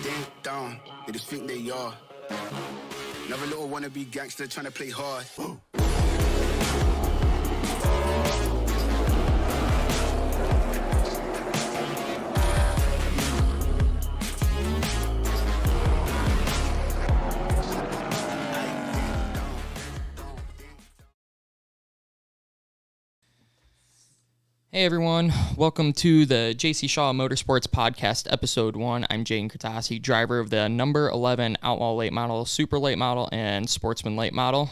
They ain't down, they just think they are. Another little wannabe gangster trying to play hard. Hey everyone, welcome to the JC Shaw Motorsports Podcast, Episode 1. I'm Jaden Kurtasi, driver of the number 11 Outlaw Late Model, Super Late Model, and Sportsman Late Model.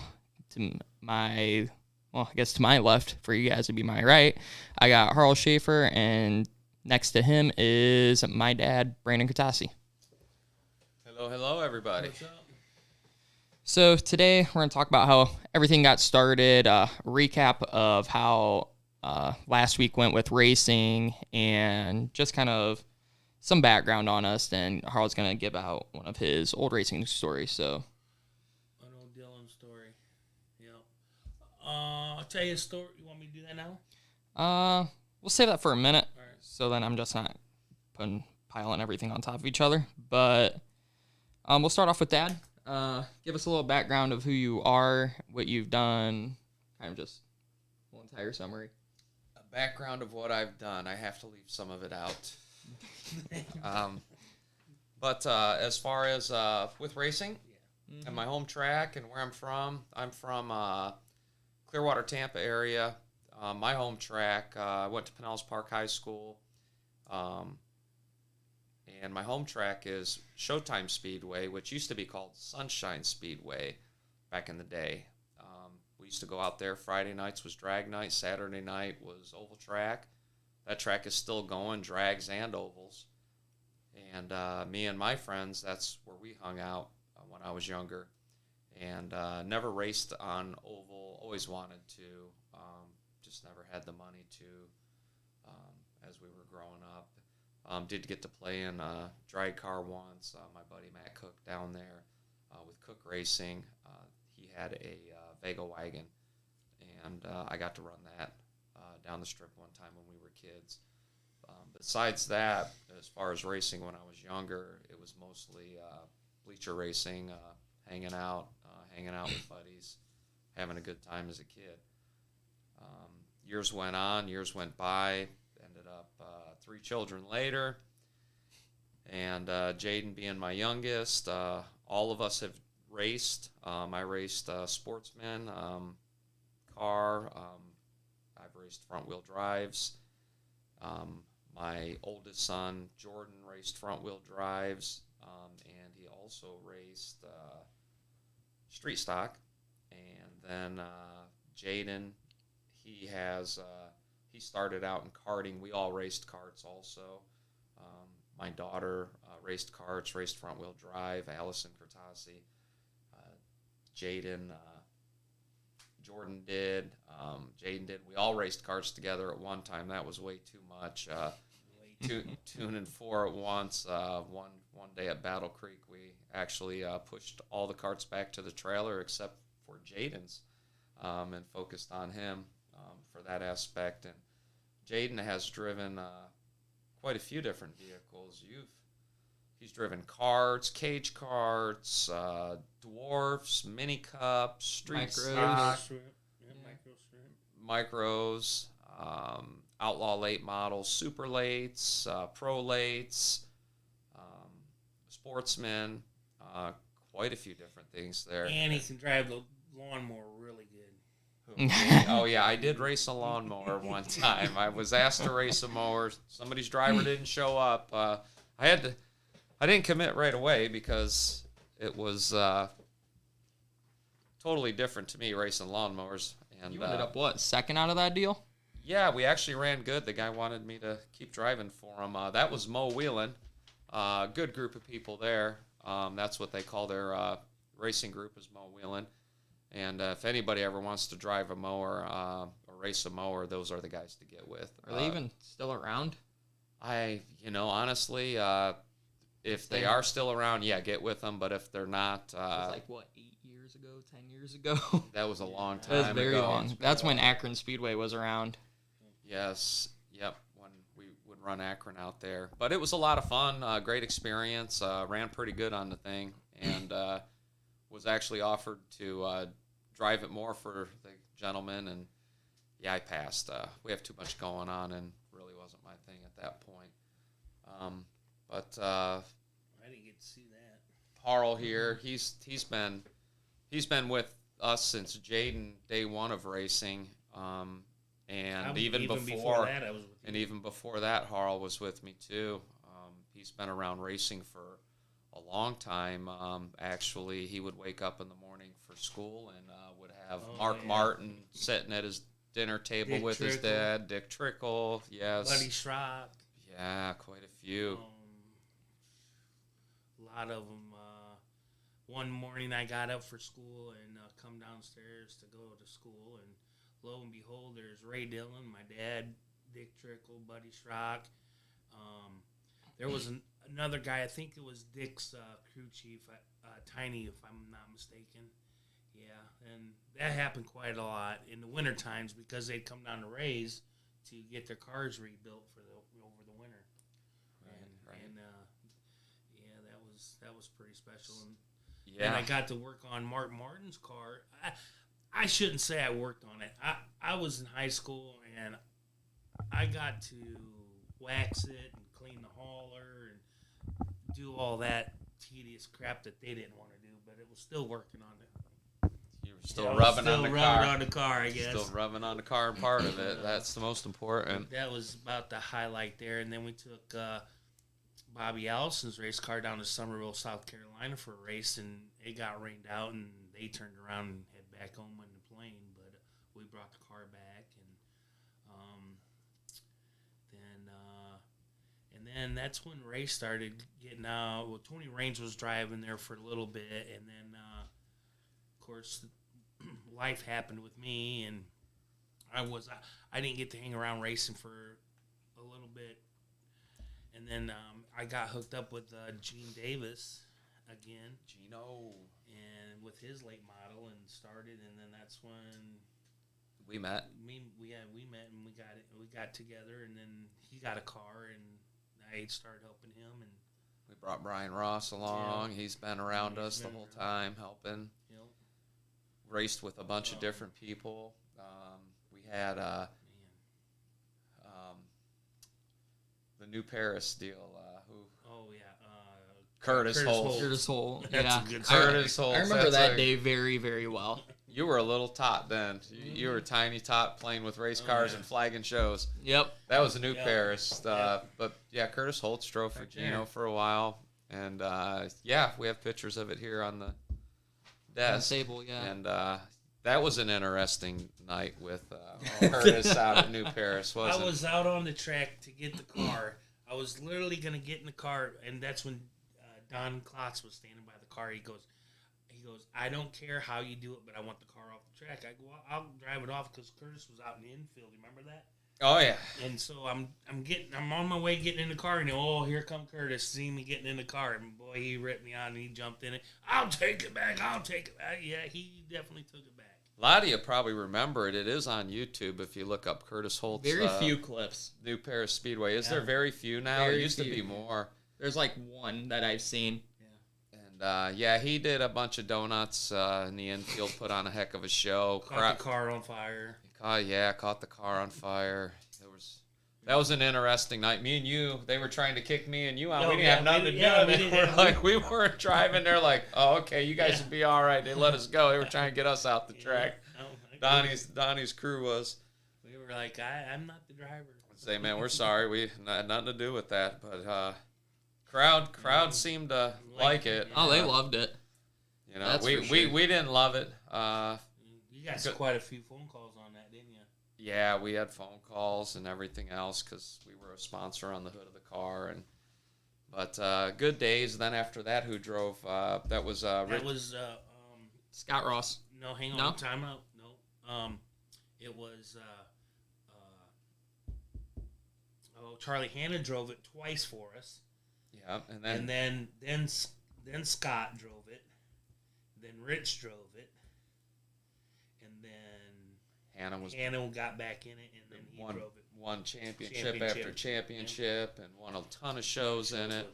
To my left, for you guys to be my right, I got Harl Schaefer, and next to him is my dad, Brandon Kurtasi. Hello, everybody. What's up? So today we're going to talk about how everything got started, recap of how last week went with racing, and just kind of some background on us. And Harl's going to give out one of his old racing stories. So, An old Dylan story. Yep. I'll tell you a story. You want me to do that now? we'll save that for a minute. All right. So then I'm just not piling everything on top of each other. But we'll start off with Dad. Give us a little background of who you are, what you've done, kind of just a little entire summary. Background of what I've done. I have to leave some of it out. But as far as with racing and my home track and where I'm from Clearwater, Tampa area. My home track, I went to Pinellas Park High School. And my home track is Showtime Speedway, which used to be called Sunshine Speedway back in the day. We used to go out there. Friday nights was drag night. Saturday night was oval track. That track is still going, drags and ovals. And me and my friends, that's where we hung out when I was younger. And never raced on oval, always wanted to. Just never had the money to as we were growing up. Did get to play in a drag car once. My buddy Matt Cook down there with Cook Racing. He had a Vega wagon, and I got to run that down the strip one time when we were kids. Besides that, as far as racing when I was younger, it was mostly bleacher racing, hanging out with buddies, having a good time as a kid. Years went on, years went by, ended up 3 children later, and Jaden being my youngest, all of us have raced. I raced Sportsman, car. I've raced front-wheel drives. My oldest son, Jordan, raced front-wheel drives, and he also raced street stock. And then Jaden, he started out in karting. We all raced karts also. My daughter raced karts, raced front-wheel drive, Allison Kurtasi. Jordan did, Jaden did. We all raced karts together at one time. That was way too much. Two and 4 at once. One day at Battle Creek, we actually pushed all the karts back to the trailer except for Jaden's, and focused on him for that aspect. And Jaden has driven quite a few different vehicles. He's driven karts, cage karts, dwarfs, mini cups, street stock, micros, outlaw late models, super lates, pro lates, sportsmen, quite a few different things there. And he can drive the lawnmower really good. Oh, yeah, I did race a lawnmower one time. I was asked to race a mower. Somebody's driver didn't show up. I didn't commit right away because it was totally different to me racing lawnmowers. And You ended up, what, second out of that deal? Yeah, we actually ran good. The guy wanted me to keep driving for him. That was Mo Whelan. Good group of people there. That's what they call their racing group is Mo Whelan. And if anybody ever wants to drive a mower or race a mower, those are the guys to get with. Are they even still around? Honestly, if they are still around, yeah, get with them. But if they're not, it was like, what, 8 years ago, 10 years ago? that was a long time That was very ago. long. That's when Akron Speedway was around. Yes, yep. When we would run Akron out there. But it was a lot of fun, great experience. Ran pretty good on the thing, and was actually offered to drive it more for the gentleman, and yeah, I passed. We have too much going on, and really wasn't my thing at that point. But I didn't get to see that. Harl here, he's been with us since Jaden day one of racing, and even before that, I was with you. And even before that, Harl was with me too. He's been around racing for a long time. Actually, he would wake up in the morning for school and would have Mark Martin sitting at his dinner table Dick with his Trickle. dad, Dick Trickle, yes. Buddy Schrock. Yeah, quite a few. A lot of them. One morning I got up for school and come downstairs to go to school, and lo and behold, there's Ray Dillon, my dad, Dick Trickle, Buddy Schrock. There was another guy, I think it was Dick's crew chief, Tiny, if I'm not mistaken. Yeah, and that happened quite a lot in the winter times because they'd come down to Ray's to get their cars rebuilt for over the winter. Right. And yeah, that was pretty special. Yeah. And I got to work on Mark Martin's car. I shouldn't say I worked on it. I was in high school, and I got to wax it and clean the hauler and do all that tedious crap that they didn't want to do, but it was still working on it. You were still rubbing on the car. On the car, I guess. Still rubbing on the car and part of it. That's the most important. That was about the highlight there. And then we took Bobby Allison's race car down to Somerville, South Carolina for a race, and it got rained out, and they turned around and head back home in the plane. But we brought the car back, and then that's when Ray started getting out. Well, Tony Raines was driving there for a little bit, and then of course life happened with me, and I didn't get to hang around racing for a little bit. And then I got hooked up with Gene Davis again. Gino. And with his late model and started, and then that's when we met. We met and we got together, and then he got a car and I started helping him, and we brought Brian Ross along. Yeah. He's been around us the whole time helping. Yep. Raced with a bunch of different people. We had the New Paris deal. Curtis Holt. Curtis Holt. That's yeah. a good Curtis Holt. I remember that day very, very well. You were a little tot then. You were a tiny tot playing with race cars and flagging shows. Yep. That was a New Paris. But yeah, Curtis Holtz drove for Gino for a while. And yeah, we have pictures of it here on the desk. On the table, yeah. And that was an interesting night with Curtis out at New Paris, wasn't it? I was out on the track to get the car. I was literally going to get in the car, and that's when Don Klotz was standing by the car. He goes, I don't care how you do it, but I want the car off the track. I go, I'll drive it off because Curtis was out in the infield. Remember that? Oh yeah. And so I'm on my way getting in the car, and here come Curtis, see me getting in the car, and boy, he ripped me out and he jumped in it. I'll take it back. Yeah, he definitely took it back. A lot of you probably remember it. It is on YouTube if you look up Curtis Holtz. Very few clips. New Paris Speedway. Is there very few now? It used to be more. There's like one that I've seen. And yeah, he did a bunch of donuts in the infield, put on a heck of a show. Caught the car on fire. Caught the car on fire. That was an interesting night. Me and you, they were trying to kick me and you out. We didn't have nothing to do. We weren't driving. They're like, oh, okay, you guys will be all right. They let us go. They were trying to get us out the track. Donnie's crew was. We were like, I'm not the driver. Say, man, we're sorry. We had nothing to do with that. But crowd seemed to like it. Oh, they loved it. You know, we didn't love it. You got quite a few phone calls on that, didn't you? Yeah, we had phone calls and everything else because we were a sponsor on the hood of the car. But good days. Then after that, who drove? That was Scott Ross. No, hang on. Time out. No. It was Charlie Hanna drove it twice for us. Yeah, and then Scott drove it. Then Rich drove it. And then Hannah got back in it, and then he drove it won championship after championship and won a ton of shows in it.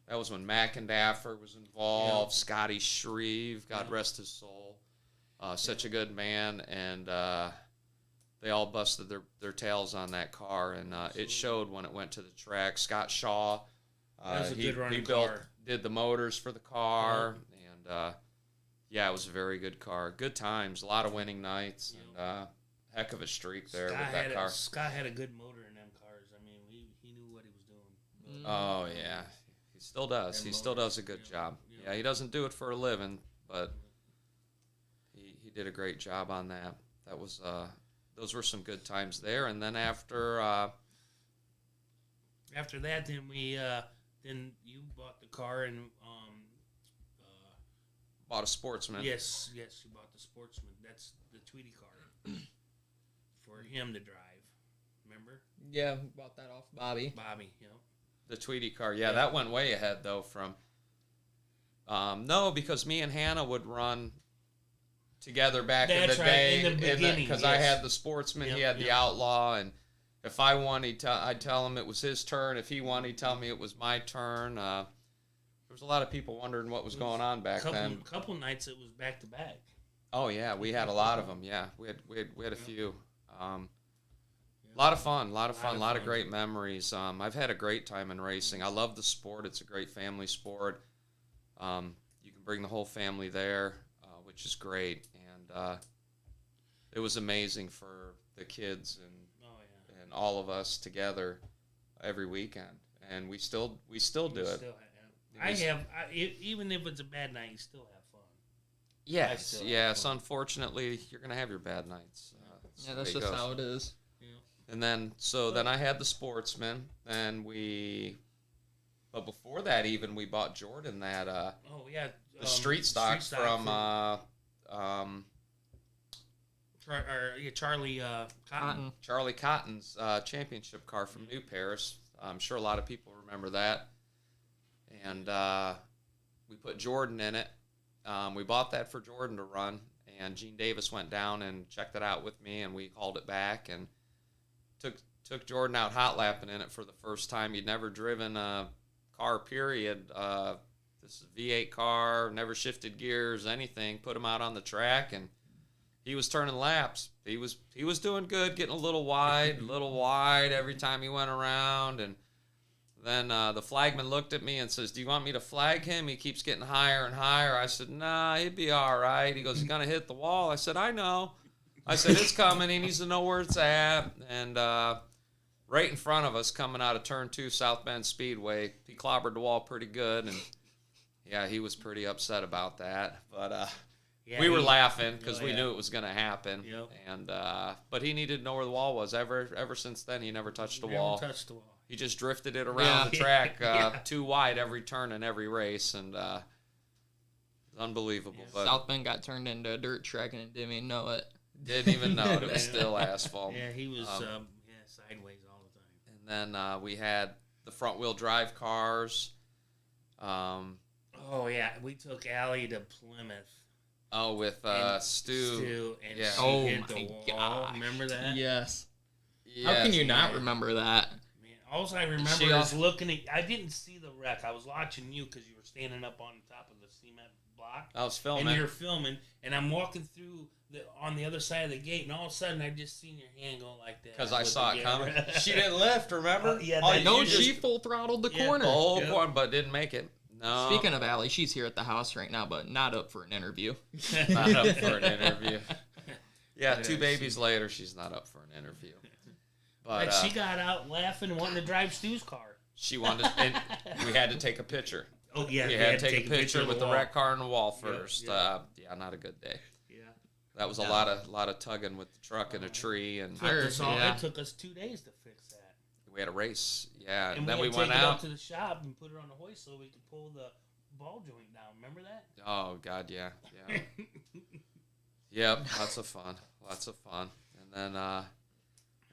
That was when McIndaffer was involved, Scotty Shreve, God rest his soul. Such a good man, and they all busted their tails on that car, and it showed when it went to the track. Scott Shaw, he did the motors for the car, and it was a very good car. Good times, a lot of winning nights, and heck of a streak there with that car. Scott had a good motor in them cars. I mean, he knew what he was doing. Oh, yeah. He still does. He still does a good job. Yeah, he doesn't do it for a living, but he did a great job on that. That was those were some good times there. And then after that, then you bought the car and bought a Sportsman. Yes, you bought the Sportsman. That's the Tweety car for him to drive. Remember? Yeah, bought that off Bobby. The Tweety car. Yeah, that went way ahead though from. No, because me and Hannah would run together back in the day. In the beginning, because I had the Sportsman, he had the Outlaw, and if I won, I'd tell him it was his turn. If he won, he'd tell me it was my turn. There was a lot of people wondering what was going on back then. Couple nights it was back to back. Oh yeah, we had a lot of them. Yeah, we had a few. A lot of fun, a lot of great memories. I've had a great time in racing. I love the sport. It's a great family sport. You can bring the whole family there, which is great. And it was amazing for the kids and all of us together every weekend. And we still do it. Even if it's a bad night, you still have fun. Yes. Unfortunately, you're gonna have your bad nights. That's just how it is. And then, then I had the Sportsman, and but before that even, we bought Jordan that, the street stock from, Charlie Cotton. Charlie Cotton's championship car from New Paris. I'm sure a lot of people remember that. And we put Jordan in it. We bought that for Jordan to run, and Gene Davis went down and checked it out with me, and we hauled it back, and took Jordan out hot lapping in it for the first time. He'd never driven a car, period. This is a V8 car, never shifted gears, anything. Put him out on the track, and he was turning laps. He was doing good, getting a little wide every time he went around. And then the flagman looked at me and says, "Do you want me to flag him? He keeps getting higher and higher." I said, "Nah, he'd be all right." He goes, "He's going to hit the wall." I said, "I know." I said, "It's coming. He needs to know where it's at." And right in front of us, coming out of Turn 2 South Bend Speedway, he clobbered the wall pretty good. And, he was pretty upset about that. But we were laughing because we knew it was going to happen. Yep. And but he needed to know where the wall was. Ever since then, he never touched the wall. He just drifted it around the track too wide every turn in every race. And unbelievable. But South Bend got turned into a dirt track and didn't even know it. Didn't even know it. It was still asphalt. Yeah, he was sideways all the time. And then we had the front-wheel drive cars. We took Allie to Plymouth. Oh, with Stu. And she hit the wall. God. Remember that? Yes. How can you not remember that? Man, all I remember is looking at... I didn't see the wreck. I was watching you because you were standing up on top of the cement block. I was filming. And you're filming, and I'm walking through on the other side of the gate, and all of a sudden I just seen your hand go like that. Because I saw it coming. She didn't lift, remember? She full throttled the corner. The whole corner, but didn't make it. No. Speaking of Allie, she's here at the house right now, but not up for an interview. Not up for an interview. Yeah, 2 babies later, she's not up for an interview. But she got out laughing, wanting to drive Stu's car. She wanted, and we had to take a picture. Oh yeah, we had to take a picture with the wreck car on the wall first. Yeah. Not a good day. Yeah, that was a lot of tugging with the truck in a tree, and it took us 2 days to fix that. We had a race, and then we went out out to the shop and put it on the hoist so we could pull the ball joint down. Remember that? Oh God, yeah. Yep, lots of fun. And then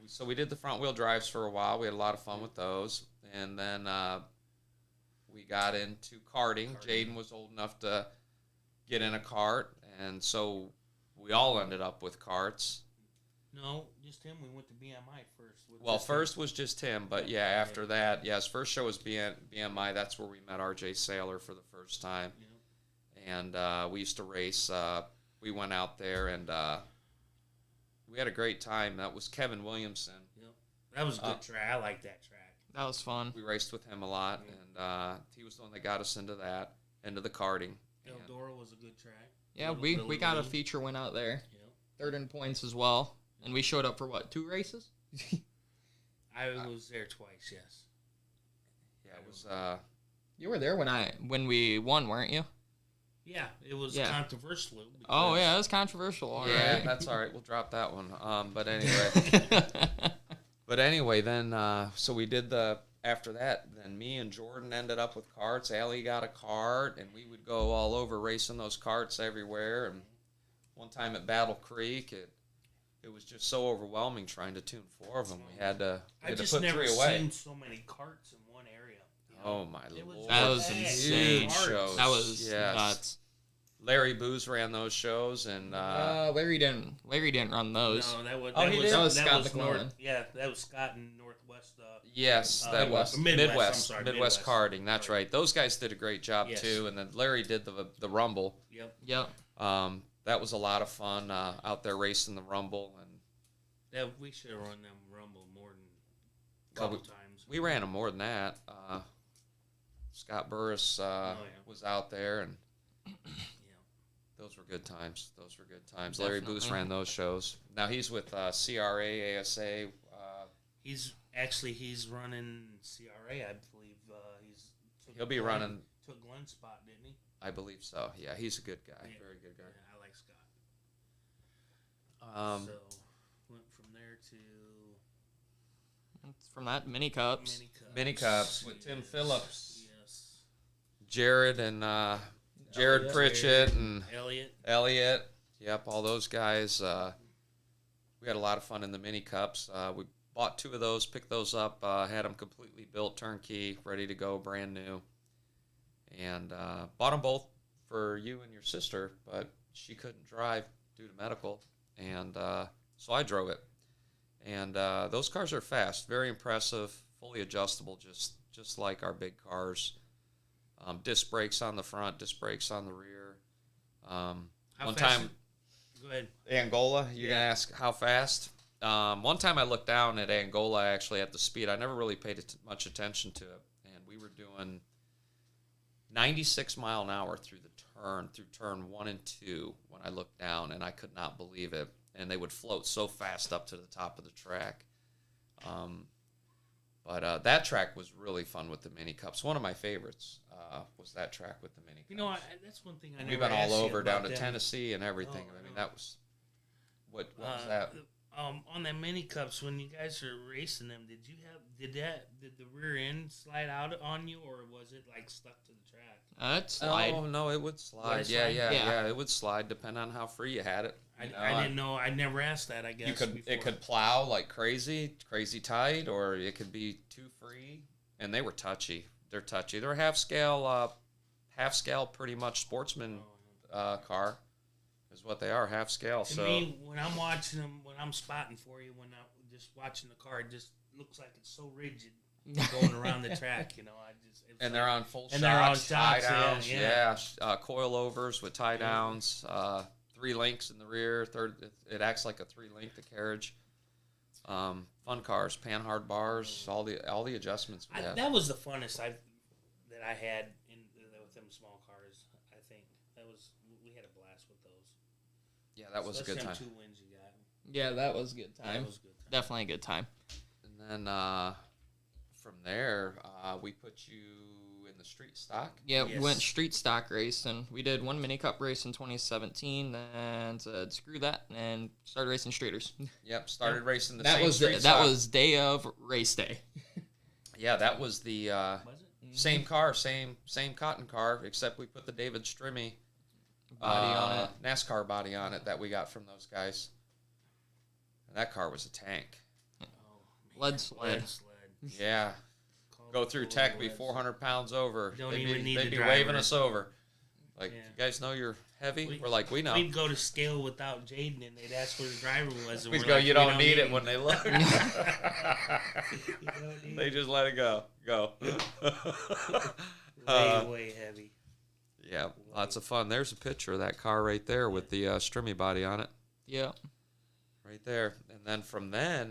so we did the front wheel drives for a while. We had a lot of fun with those, and then we got into karting. Jaden was old enough to get in a kart, and so we all ended up with karts. No, just him. We went to BMI first. Well, first was just him, but yeah, after that, his first show was BMI. That's where we met R.J. Saylor for the first time. Yeah. And we used to race. We went out there, and we had a great time. That was Kevin Williamson. Yep. That was a good track. I like that track. That was fun. We raced with him a lot, and he was the one that got us into the karting. Eldora was a good track. Yeah, we got a feature win out there. Yep. Third in points as well. And we showed up for, 2 races? I was there twice, yes. Yeah, it was... You were there when we won, weren't you? Yeah, it was Yeah. controversial. Oh, yeah, it was controversial. All yeah, right. that's all right. We'll drop that one. But anyway, then, so we did after that, then me and Jordan ended up with karts. Allie got a kart, and we would go all over racing those karts everywhere. And one time at Battle Creek, it was just so overwhelming trying to tune 4 of them. We had to I just put never 3 away. seen so many carts in one area. Oh, my It was Lord. That was bad. insane. Huge shows. That was Yes. nuts. Larry Booz ran those shows, and Larry didn't run those. No, that was Oh, he did? That was Scott McLaurin. North. Yeah, that was Scott in Northwest. yes, that was Midwest. I'm sorry, Midwest karting. That's Sorry. right. Those guys did a great job Yes. too, and then Larry did the Rumble. Yep. That was a lot of fun out there racing the Rumble, and We should have run them Rumble more than a Well, couple times. we ran them more than that. Scott Burris was out there, and those were good times. Larry Definitely. Booth ran those shows. Now he's with CRA, ASA. He's running CRA, I believe. He'll be running. Took Glenn's spot, didn't he? I believe so. Yeah, he's a good guy. Yeah. Very good guy. Yeah, I like Scott. So went from there to From that, mini cups. Mini Cups with Tim Phillips. Yes. Jared and Jared Pritchett and Elliot. Yep, all those guys. We had a lot of fun in the mini cups. We bought 2 of those, picked those up, had them completely built, turnkey, ready to go, brand new, and bought them both for you and your sister, but she couldn't drive due to medical, and so I drove it. And those cars are fast, very impressive, fully adjustable, just like our big cars. Disc brakes on the front, disc brakes on the rear. One time, go ahead. Angola, you're going to ask how fast? One time I looked down at Angola, actually, at the speed. I never really paid much attention to it. And we were doing 96 mile an hour through turn 1 and 2 when I looked down, and I could not believe it. And they would float so fast up to the top of the track. But that track was really fun with the mini cups. One of my favorites was that track with the mini cups. You know, that's one thing I never We've been asked all you over about down to them. Tennessee and everything. Oh, I mean, no. that was what was that? On that mini cups, when you guys are racing them, did the rear end slide out on you, or was it like stuck to the track? It slide. Oh no, it would slide. Would it Yeah, slide? yeah, it would slide depending on how free you had it. I didn't know. I never asked that. I guess You could before. it could plow like crazy tight, or it could be too free. And they were touchy. They're touchy. They're half scale, pretty much sportsman car is what they are, half scale. To So me, when I'm watching them, when I'm spotting for you, when I'm just watching the car, it just looks like it's so rigid going around the track. You know, and they're on full And they're on shocks, tie shocks, downs, yeah. coilovers with tie downs, 3 links in the rear. It acts like a 3-link, the carriage. Fun cars, panhard bars, all the adjustments we had. That was the funnest that I had with them small cars. I think we had a blast with those. Yeah, that was a good time. Especially them 2 wins you got. Yeah, that was a good time. That was a good time. Definitely a good time. And then from there, we put you in the street stock. Yeah, Yes. we went street stock racing. We did 1 mini cup race in 2017, then said screw that and started racing streeters. Yep, started racing the That same was street that stock. was day of race day. Yeah, that was the Was it? same car, same cotton car, except we put the David Strimmy Body on it. NASCAR body on it that we got from those guys. And that car was a tank. Oh, Lead sled. Yeah. Called Go through the tech, be Lead 400 pounds over. Don't They'd even be, need they'd the be driver. waving us over. Like, Yeah. you guys know you're heavy? We're like, we know. We'd go to scale without Jaden, and they'd ask where the driver was. And We'd we're go, like, you "We don't need it when they look. You don't need They it." just let it go. Way heavy. Yeah, lots of fun. There's a picture of that car right there with the Strimmy body on it. Yeah. Right there. And then from there,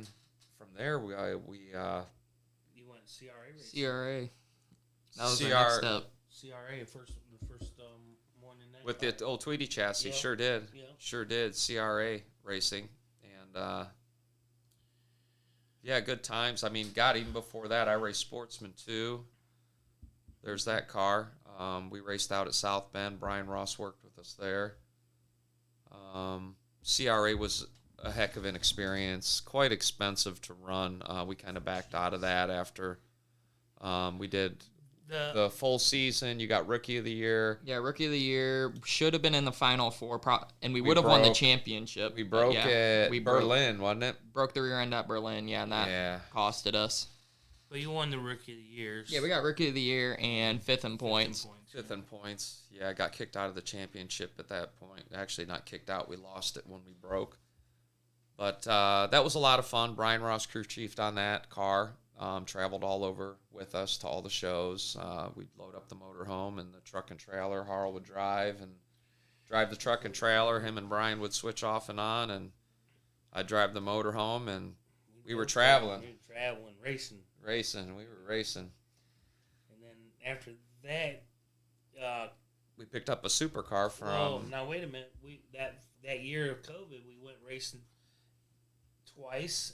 we You went CRA race. CRA. That was CR our next step. CRA, the first one in that with car. the old Tweety chassis. Yeah. Sure did. Yeah. Sure did. CRA racing. And, yeah, good times. I mean, God, even before that, I raced Sportsman too. There's that car. We raced out at South Bend. Brian Ross worked with us there. CRA was a heck of an experience. Quite expensive to run. We kind of backed out of that after we did the full season. You got Rookie of the Year. Yeah, Rookie of the Year. Should have been in the Final Four, and we would have won the championship. We broke at Berlin, wasn't it? Broke the rear end at Berlin, yeah, and that costed us. But you won the Rookie of the Year. Yeah, we got Rookie of the Year and fifth in points. Fifth in points. Yeah, I got kicked out of the championship at that point. Actually, not kicked out. We lost it when we broke. But that was a lot of fun. Brian Ross crew chiefed on that car. Traveled all over with us to all the shows. We'd load up the motorhome and the truck and trailer. Harl would drive the truck and trailer. Him and Brian would switch off and on, and I'd drive the motorhome, and we were traveling. We were traveling, racing. We were racing. And then after that, we picked up a supercar from. Oh, now wait a minute. That year of COVID, we went racing twice,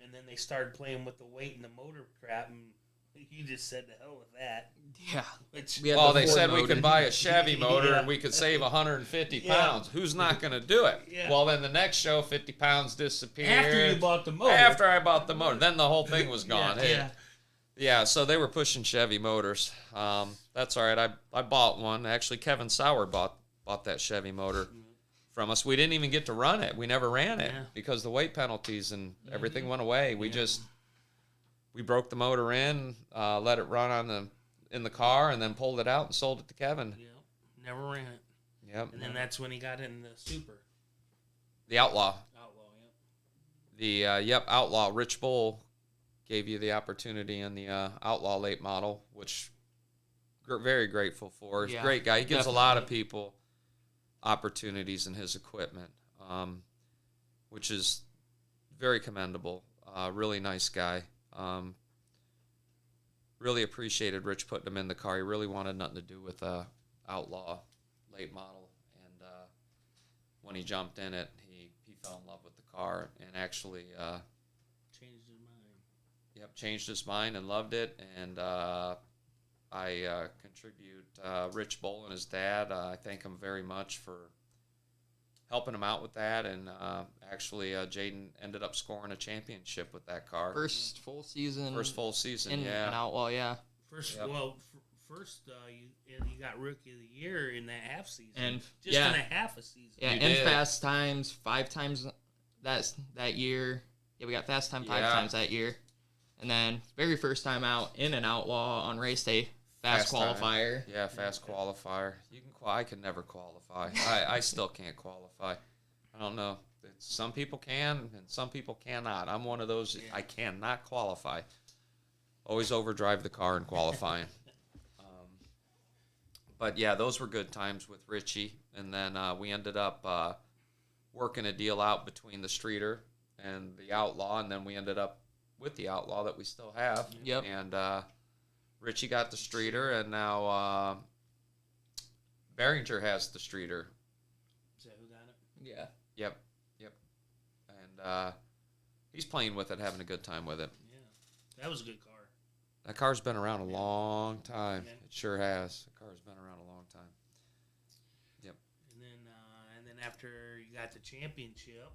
and then they started playing with the weight and the motor crap, and you just said the hell with that. Yeah. Which, Well, they said we could buy a Chevy motor and we could save 150 Yeah. pounds. Who's not going to do it? Yeah. Well, then the next show, 50 pounds disappeared. after you bought the motor. After I bought the motor. Then the whole thing was gone. Yeah, Hey. yeah. Yeah, so they were pushing Chevy motors. That's all right. I bought one. Actually, Kevin Sauer bought that Chevy motor from us. We didn't even get to run it. We never ran it Yeah. because the weight penalties and everything went away. We broke the motor in, let it run in the car, and then pulled it out and sold it to Kevin. Yep. Never ran it. Yep. And then that's when he got in the Super The Outlaw. Outlaw, yep. The Outlaw. Rich Bull gave you the opportunity in the Outlaw late model, which very grateful for. He's a great guy. He gives a lot of people opportunities in his equipment, which is very commendable. Really nice guy. Really appreciated Rich putting him in the car. He really wanted nothing to do with Outlaw late model, and when he jumped in it, he fell in love with the car and actually Changed his mind. changed his mind and loved it. And I contribute Rich Bull and his dad. I thank him very much for helping him out with that, and actually Jaden ended up scoring a championship with that car. First full season. In an Outlaw, yeah. First, Yep. you got Rookie of the Year in that half season. And just in a half a season. Yeah, You and did. fast times 5 times that year. Yeah, we got fast time 5 times that year. And then very first time out in an Outlaw on race day, fast time. qualifier. Yeah, fast qualifier. I can never qualify. I still can't qualify. I don't know. Some people can and some people cannot. I'm one of those. I cannot qualify. Always overdrive the car in qualifying. But yeah, those were good times with Richie. And then we ended up working a deal out between the Streeter and the Outlaw, and then we ended up with the Outlaw that we still have. Yep. And Richie got the Streeter, and now Barringer has the Streeter. Is that who got it? Yeah. Yep. And he's playing with it, having a good time with it. Yeah. That was a good car. That car's been around a long time. Yeah. It sure has. The car's been around a long time. Yep. And then after you got the championship,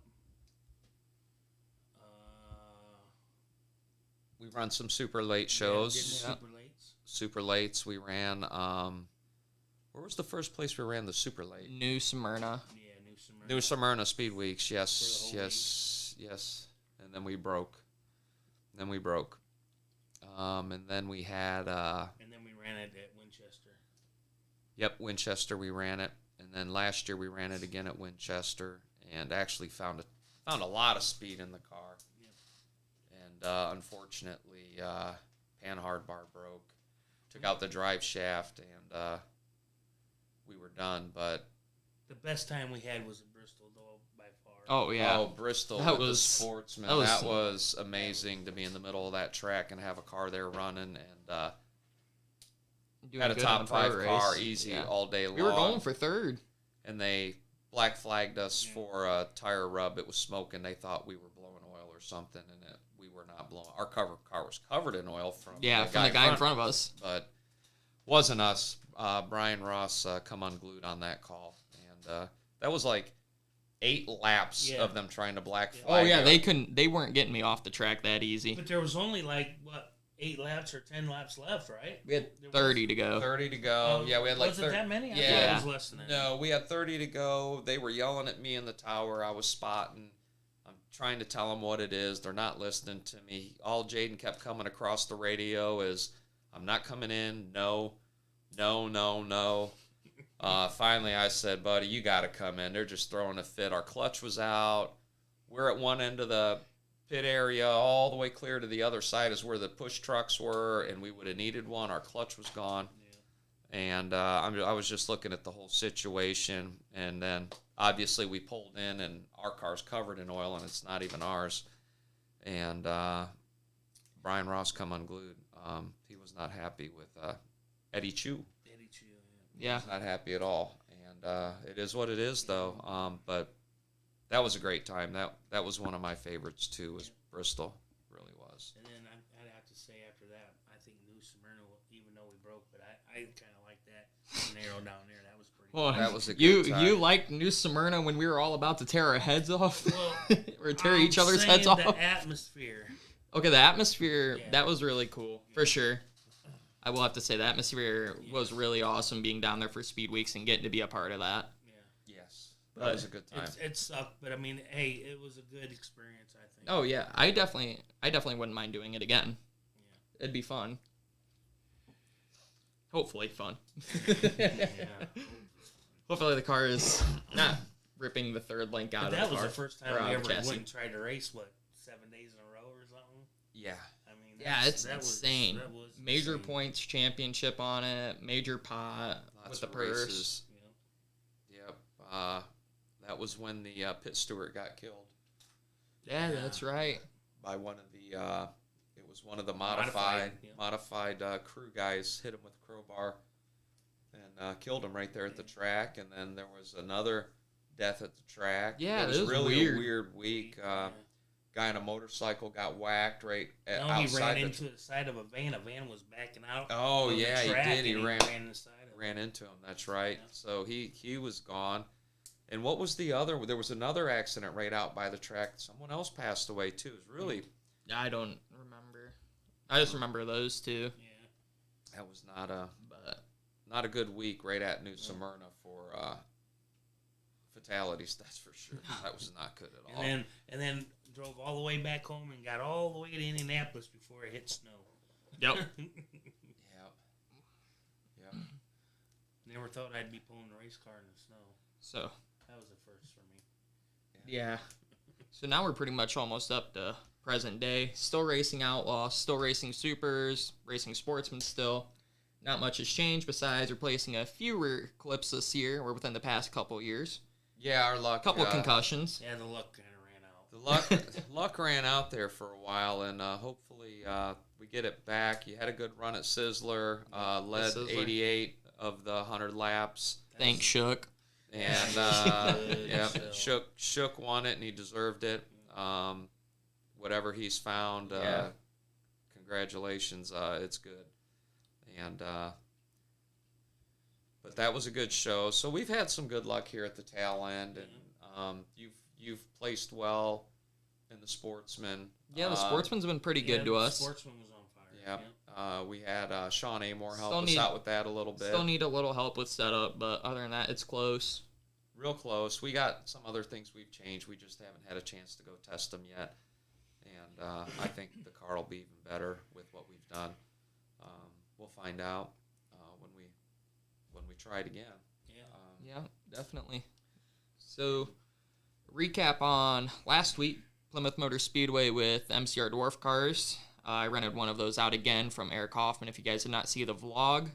We run some super late shows. Super lates. Super lates. We ran. Where was the first place we ran the super late? New Smyrna. Yeah, New Smyrna. New Smyrna Speed Weeks. Yes, For the whole yes. And then we broke. And then we had. And then we ran it at Winchester. Yep, Winchester we ran it, and then last year we ran it again at Winchester, and actually found a lot of speed in the car. And unfortunately, pan hard bar broke, took out the drive shaft, and we were done. But The best time we had was in Bristol, though, by far. Oh yeah. oh, Bristol That with the was- Sportsman, that that was- was amazing to be in the middle of that track and have a car there running, and Doing had a good on top the pro 5 car race. easy Yeah. all day long. We were going for third. And they black flagged us for a tire rub. It was smoking. They thought we were blowing oil or something, and we were not blowing. Our car was covered in oil from Yeah, the from the guy in front of us. but wasn't us. Brian Ross come unglued on that call, and that was like 8 laps Yeah. of them trying to black Oh flag. yeah, it. they weren't getting me off the track that easy. But there was only, 8 laps or 10 laps left, right? We had There was- 30 to go. 30 to go. Yeah, we had like Was it 30. that many? I Yeah. thought it was less than that. No, we had 30 to go. They were yelling at me in the tower. I was spotting. I'm trying to tell them what it is. They're not listening to me. All Jaden kept coming across the radio is, I'm not coming in. No, no, no, no. Finally, I said, buddy, you got to come in. They're just throwing a fit. Our clutch was out. We're at one end of the pit area, all the way clear to the other side is where the push trucks were, and we would have needed one. Our clutch was gone. And I was just looking at the whole situation, and then obviously we pulled in, and our car's covered in oil, and it's not even ours. And Brian Ross come unglued. He was not happy with Eddie Chu. Eddie Chu, Yeah. He's not happy at all. And it is what it is, though. But that was a great time. That was one of my favorites too. Was Bristol, really was. And then I'd have to say after that, I think New Smyrna, even though we broke, but I kind of like that narrow down there. That was pretty. Well, That was a you good time. you liked New Smyrna when we were all about to tear our heads off, Well, or tear I'm each other's saying heads off. The atmosphere. Okay, the atmosphere, Yeah. that was really cool, for sure. I will have to say the atmosphere was really awesome being down there for Speed Weeks and getting to be a part of that. Yeah. Yes, that was a good time. It sucked, but I mean, hey, it was a good experience. I think. Oh yeah, I definitely wouldn't mind doing it again. Yeah. It'd be fun. Hopefully fun. Yeah. Hopefully the car is not ripping the third link out But of that the was car. the first or time out we of ever the chassis. went and tried to race. 7 days in a row or something? Yeah, I mean, Yeah, it's that was- insane. that was Major insane. points championship on it, major pot lots with the of purse. races. Yeah. Yep. That was when the pit steward got killed Yeah, that's right. by one of the. It was one of the modified crew guys hit him with a crowbar and killed him right there at the track. And then there was another death at the track. Yeah, it was that was really weird. a weird week. Yeah. Guy on a motorcycle got whacked right No, outside he ran the into the side of a van. A van was backing out. Oh, of the yeah, he track, did. He and ran inside of it. ran into him. That's right. Yeah. So he was gone. And what was the other? There was another accident right out by the track. Someone else passed away too. It was really I don't remember. I just remember those two. Yeah. that was But not a good week right at New Smyrna for fatalities. That's for sure. That was not good at all. And then drove all the way back home and got all the way to Indianapolis before it hit snow. yep. Yeah. Yeah. Never thought I'd be pulling a race car in the snow. So That was a first for me. yeah. So now we're pretty much almost up to present day. Still racing Outlaw, still racing Supers, racing Sportsman still. Not much has changed besides replacing a few rear clips this year or within the past couple years. Yeah, our luck. A couple concussions. Yeah, the luck kind of ran out. The luck ran out there for a while, and hopefully we get it back. You had a good run at Sizzler, led Sizzler. 88 of the 100 laps, Thanks, Shook. and Good yeah, show. Shook won it, and he deserved it. Whatever he's found, Yeah. congratulations, it's good. And but that was a good show. So we've had some good luck here at the tail end, and you've placed well in the Sportsman. Yeah, the Sportsman's been pretty good Yeah, to us. Sportsman was on fire. Yeah. We had Sean Amore help Still us need- out with that a little bit. Still need a little help with setup, but other than that, it's close. Real close. We got some other things we've changed. We just haven't had a chance to go test them yet. And I think the car will be even better with what we've done. We'll find out when we when we try it again. Yeah, definitely. So, recap on last week, Plymouth Motor Speedway with MCR Dwarf cars. I rented one of those out again from Eric Hoffman. If you guys did not see the vlog,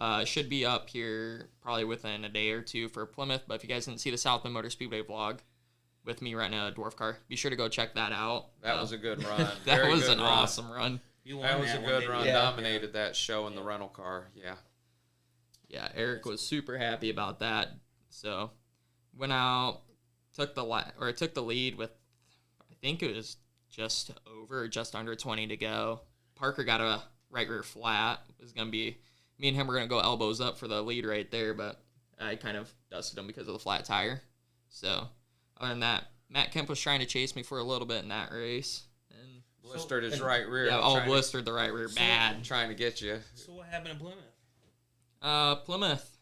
it should be up here probably within a day or two for Plymouth. But if you guys didn't see the South Bend Motor Speedway vlog with me renting a dwarf car, be sure to go check that out. That was a good run. That Very was good an run. awesome run. That was a good run. Yeah. Dominated that show in the rental car. Yeah. Yeah, Eric was super happy about that. So, went out, took the lead with, I think it was just under 20 to go. Parker got a right rear flat. It was gonna be me and him were gonna go elbows up for the lead right there, but I kind of dusted him because of the flat tire. So, other than that, Matt Kemp was trying to chase me for a little bit in that race. And Blistered his right rear. Yeah, blistered the right rear bad. Trying to get you. So what happened in Plymouth? Plymouth.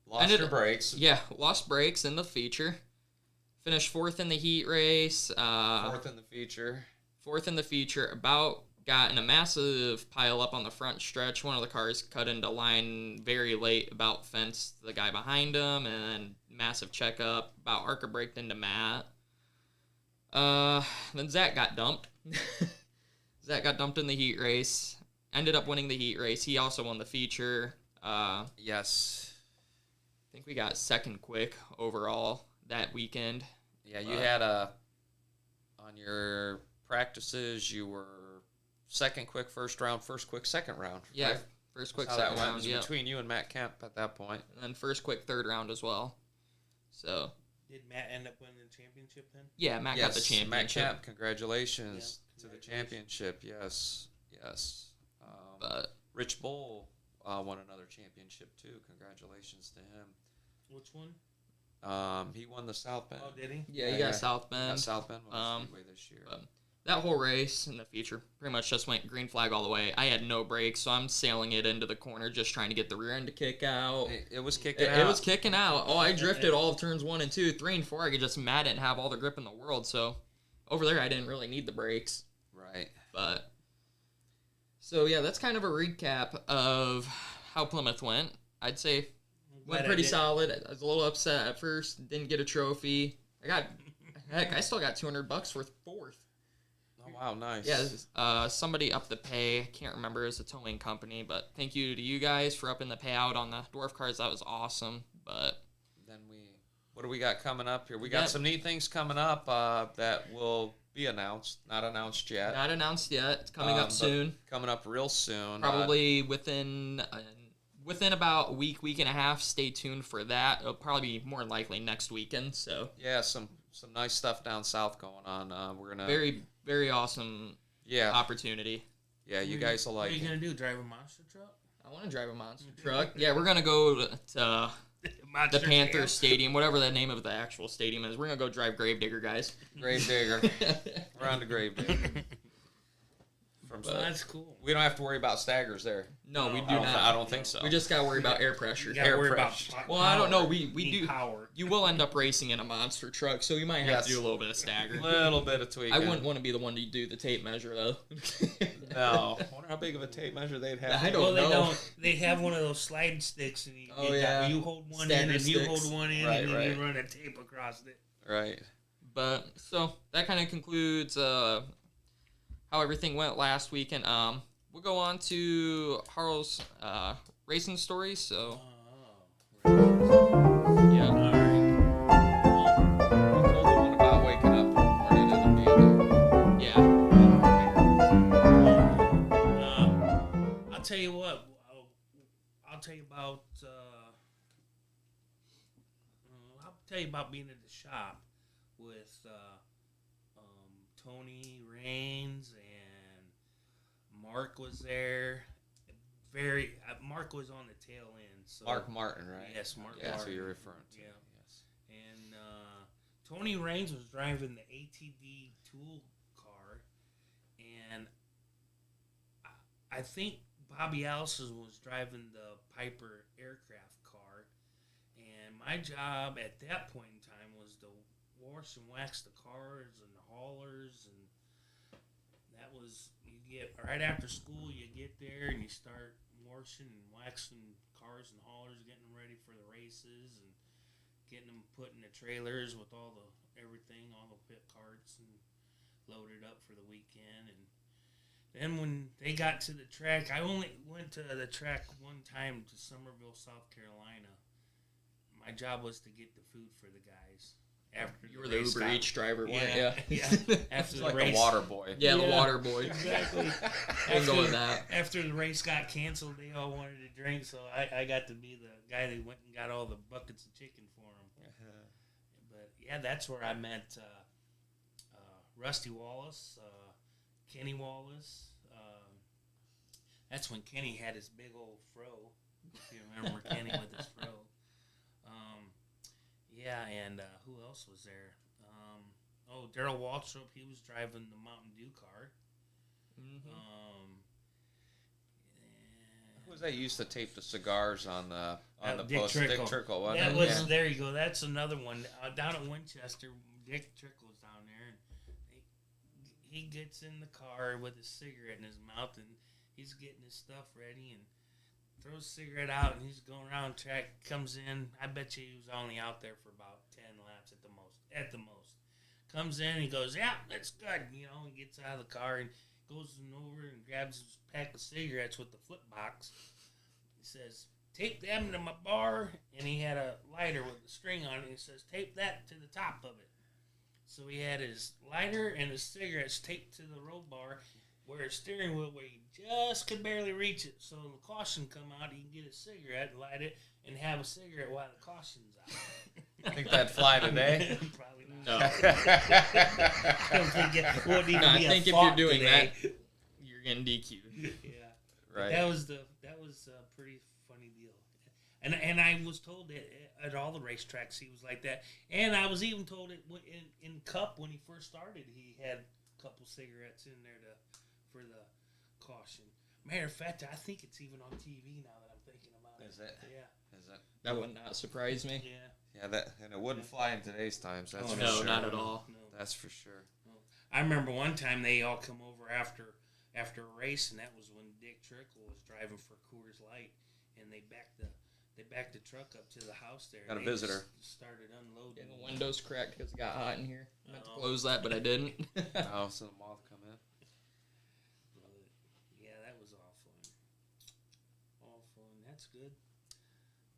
Lost your brakes. Yeah, lost brakes in the feature. Finished fourth in the heat race. Fourth in the feature. Fourth in the feature. About got in a massive pile up on the front stretch. One of the cars cut into line very late, about fenced the guy behind him, and then massive checkup. About Arca braked into Matt. Then Zach got dumped. Zach got dumped in the heat race. Ended up winning the heat race. He also won the feature. Yes. I think we got second quick overall that weekend. Yeah, you had on your practices, you were second quick first round, first quick second round. Yeah, right? first quick That's how second that went. round. It was Yeah, between you and Matt Kemp at that point. and then first quick third round as well. So Did Matt end up winning the championship then? yeah, Matt got the championship. Matt Kemp, congratulations Yeah, to the championship. Yes, yes. But Rich Bull won another championship too. Congratulations to him. Which one? He won the South Bend. Oh, did he? yeah, you got South He Bend. got South Bend won the Speedway this year. But that whole race in the feature pretty much just went green flag all the way. I had no brakes, so I'm sailing it into the corner, just trying to get the rear end to kick out. It was kicking out. It was kicking out. Oh, I drifted all of turns 1 and 2, 3 and 4. I could just mad and have all the grip in the world. So over there, I didn't really need the brakes. Right. But so yeah, that's kind of a recap of how Plymouth went. I'd say went pretty solid. I was a little upset at first. Didn't get a trophy. I still got $200 for fourth. Oh wow, nice. Yeah, somebody upped the pay. I can't remember. It was a towing company, but thank you to you guys for upping the payout on the dwarf cars. That was awesome. But Then what do we got coming up here? We got some neat things coming up that will be announced. Not announced yet. not announced yet. It's coming up but soon. Coming up real soon. Probably within about a week and a half. Stay tuned for that. It'll probably be more likely next weekend. So Yeah, some nice stuff down south going on. We're gonna very, very awesome opportunity. Yeah, you guys will like What are you it. gonna do? Drive a monster truck? I want to drive a monster truck. Yeah, we're gonna go to the Panther Stadium, whatever the name of the actual stadium is. We're gonna go drive Gravedigger, guys. Gravedigger. We're on to Gravedigger. That's cool. We don't have to worry about staggers there. No, we do I not. I don't think so. We just gotta worry about air pressure. You gotta worry about pressure. Well, I don't know. We Need do. power. You will end up racing in a monster truck, so you might have to do a little bit of stagger. little bit of tweaking. I wouldn't want to be the one to do the tape measure though. No. I wonder how big of a tape measure they'd have. I don't Well, they know. don't. They have one of those slide sticks, and you hold one Stagger in, and you sticks. hold one in, Right, and then right. you run a tape across it. Right. But so that kind of concludes how everything went last weekend. We'll go on to Harl's racing stories. So yeah. All right. You told the one about waking up in the morning and then being Yeah. I'll tell you what. I'll tell you about. I'll tell you about being at the shop with Tony Raines and Mark was there. Mark was on the tail end. So Mark Martin, right? Yes, Mark Yeah, that's who Martin. you're referring to. Yeah. Yes. And Tony Raines was driving the ATV tool car, and I think Bobby Allison was driving the Piper aircraft car, and my job at that point in time was to wash and wax the cars and the haulers, and that was, you get right after school, you get there and you start washing and waxing cars and haulers, getting them ready for the races, and getting them put in the trailers with all the everything, all the pit carts, and loaded up for the weekend. And then when they got to the track, I only went to the track one time to Somerville, South Carolina. My job was to get the food for the guys. After You were the Uber Eats driver, weren't you? Yeah. After the like race, the water boy. Yeah, the water boy. Exactly. Can go with that. After the race got canceled, they all wanted to drink, so I got to be the guy that went and got all the buckets of chicken for them. But yeah, that's where I met Rusty Wallace, Kenny Wallace. That's when Kenny had his big old fro. If you remember Kenny with his fro. Yeah, and who else was there? Daryl Waltrip, he was driving the Mountain Dew car. Mm-hmm. Who was that used to tape the cigars on the Dick post? Trickle. Dick Trickle. Wasn't That it? was there. You go. That's another one down at Winchester. Dick Trickle's down there, and he gets in the car with a cigarette in his mouth, and he's getting his stuff ready, and throws a cigarette out, and he's going around track. Comes in. I bet you he was only out there for about 10 laps at the most. At the most. Comes in, he goes, yeah, that's good. And gets out of the car and goes over and grabs his pack of cigarettes with the flip box. He says, tape them to my bar. And he had a lighter with a string on it. And he says, tape that to the top of it. So he had his lighter and his cigarettes taped to the roll bar where his steering wheel, where he just could barely reach it. So the caution come out, he can get a cigarette, light it, and have a cigarette while the caution's out. Think that'd fly today? Probably not. No. I think if you're doing that, you're getting DQ'd. Yeah, Right. That was a pretty funny deal, and I was told that at all the racetracks he was like that, and I was even told it in Cup when he first started he had a couple cigarettes in there for the caution. Matter of fact, I think it's even on TV now that I'm thinking about it. Is it? Yeah. Is it? That would not surprise me. Yeah. Yeah, and it wouldn't fly in today's times. That's for no, sure. not at all. No. That's for sure. I remember one time they all come over after a race, and that was when Dick Trickle was driving for Coors Light, and they backed the truck up to the house there. Got a and visitor. Just started unloading. And the window's cracked because it got hot in here. I meant to Oh. close that, but I didn't. Oh, so the moth come in. But, yeah, that was all fun. All fun. That's good.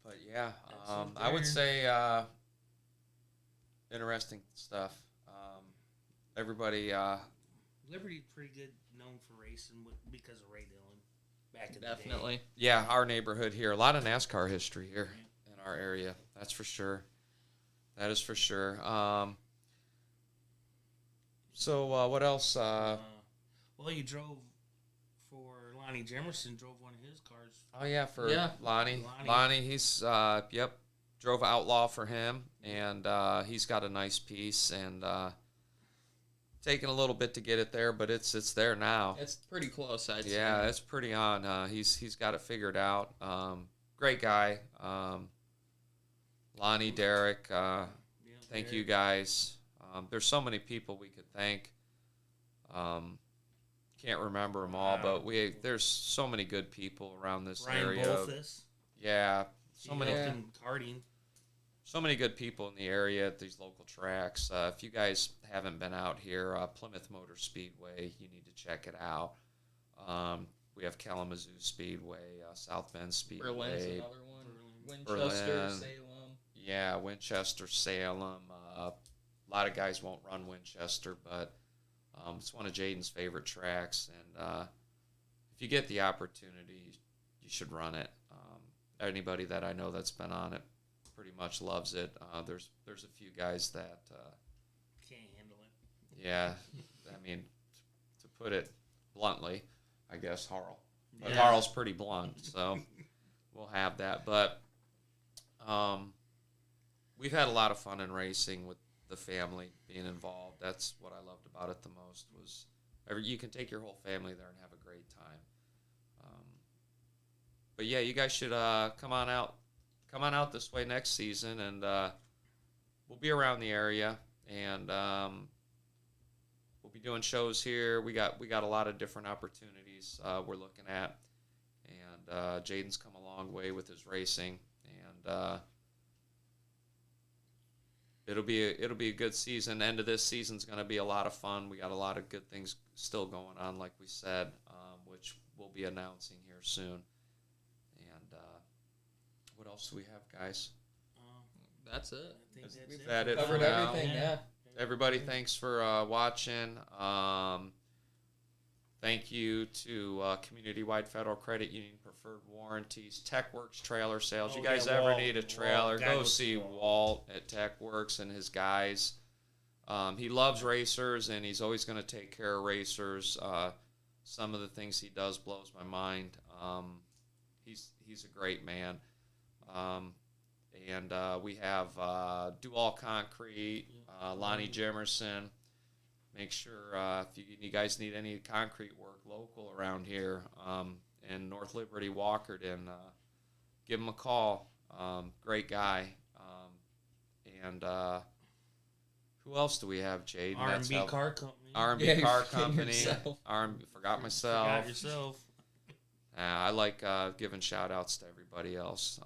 But yeah, That's I would there. say interesting stuff. Everybody, Liberty's pretty good known for racing because of Ray Dillon back in the day. Definitely. yeah, our neighborhood here, a lot of NASCAR history here in our area. That's for sure. That is for sure. So what else? Well, you drove for Lonnie Jemerson, drove one of his cars. Oh yeah, for Yeah. Lonnie. Lonnie. Lonnie, he's drove Outlaw for him, and he's got a nice piece, and taking a little bit to get it there, but it's there now. It's pretty close, I'd say. Yeah, it's pretty on. He's got it figured out. Great guy. Lonnie, Derek, Yeah, thank there. you guys. There's so many people we could thank. Can't remember them all, but there's so many good people around this Ryan area. Bolthus. Yeah, so He many. helped in karting. So many good people in the area at these local tracks. If you guys haven't been out here, Plymouth Motor Speedway, you need to check it out. We have Kalamazoo Speedway, South Bend Speedway. Berlin's another one. Winchester, Berlin. Salem. Yeah, Winchester, Salem. A lot of guys won't run Winchester, but it's one of Jaden's favorite tracks. And if you get the opportunity, you should run it. Anybody that I know that's been on it pretty much loves it. There's a few guys that, Can't handle it. yeah, I mean, to put it bluntly, I guess Harl. But Yeah. Harl's pretty blunt, so we'll have that. But we've had a lot of fun in racing with the family being involved. That's what I loved about it the most was you can take your whole family there and have a great time. But yeah, you guys should come on out this way next season, and we'll be around the area, and we'll be doing shows here. We got a lot of different opportunities we're looking at, And Jaden's come a long way with his racing, and it'll be a good season. End of this season's going to be a lot of fun. We got a lot of good things still going on, like we said, which we'll be announcing here soon. And what else do we have, guys? That's it. I think We've had it covered for now. everything. Yeah. Everybody, thanks for watching. Thank you to Community-Wide Federal Credit Union Preferred Warranties, TechWorks Trailer Sales. You guys ever need a trailer, go see Walt at TechWorks and his guys. He loves racers, and he's always going to take care of racers. Some of the things he does blows my mind. He's a great man. And we have Do All Concrete, Lonnie Jimerson. Make sure if you guys need any concrete work local around here in North Liberty, Walkerton, give him a call. Great guy. And who else do we have, Jade? R&B Car Company. R&B Car Company. Forgot myself. Forgot yourself. I like giving shout-outs to everybody else.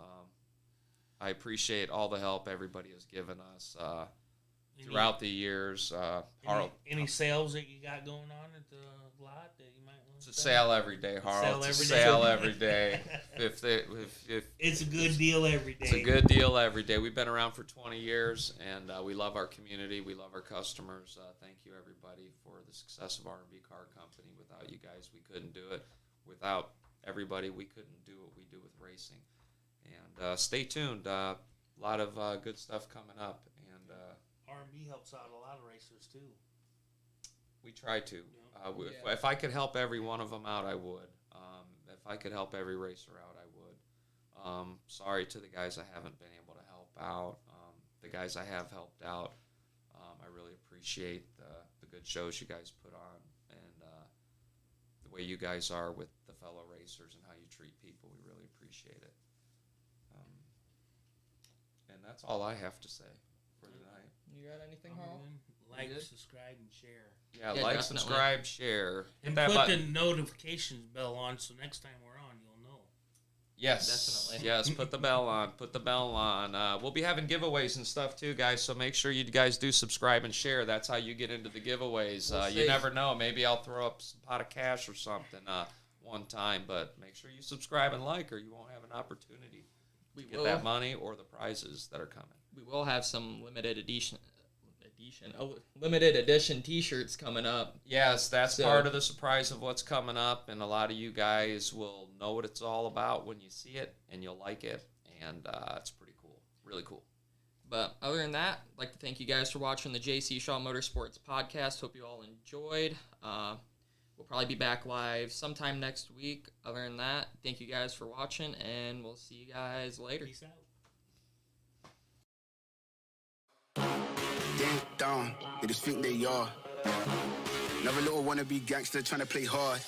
I appreciate all the help everybody has given us throughout the years. Any sales that you got going on at the lot that you might want to It's a sale every day, Harl. It's a sale every day. If it's a good deal every day. It's a good deal every day. We've been around for 20 years, and we love our community. We love our customers. Thank you, everybody, for the success of R&B Car Company. Without you guys, we couldn't do it. Without everybody, we couldn't do what we do with racing. And stay tuned. A lot of good stuff coming up. And R&B helps out a lot of racers, too. we try to. If I could help every one of them out, I would. If I could help every racer out, I would. Sorry to the guys I haven't been able to help out. The guys I have helped out, I really appreciate the good shows you guys put on and the way you guys are with the fellow racers and how you treat people. We really appreciate it. And that's all I have to say for tonight. You got anything, Harl? Like, subscribe, and share. Yeah, Yeah, like, definitely. subscribe, share. And Hit that put button. the notifications bell on so next time we're on, you'll know. Yes, Definitely. yes. Put the bell on. Put the bell on. We'll be having giveaways and stuff too, guys. So make sure you guys do subscribe and share. That's how you get into the giveaways. We'll You see. never know. Maybe I'll throw up some pot of cash or something one time. But make sure you subscribe and like, or you won't have an opportunity to get that money or the prizes that are coming. We will have some limited edition T-shirts coming up. Yes, that's So- part of the surprise of what's coming up, and a lot of you guys will know what it's all about when you see it, and you'll like it, and it's pretty cool, really cool. But other than that, I'd like to thank you guys for watching the JC Shaw Motorsports podcast. Hope you all enjoyed. We'll probably be back live sometime next week. Other than that, thank you guys for watching, and we'll see you guys later. Peace out. Ding dong, they just think they are. Another little wannabe gangster trying to play hard.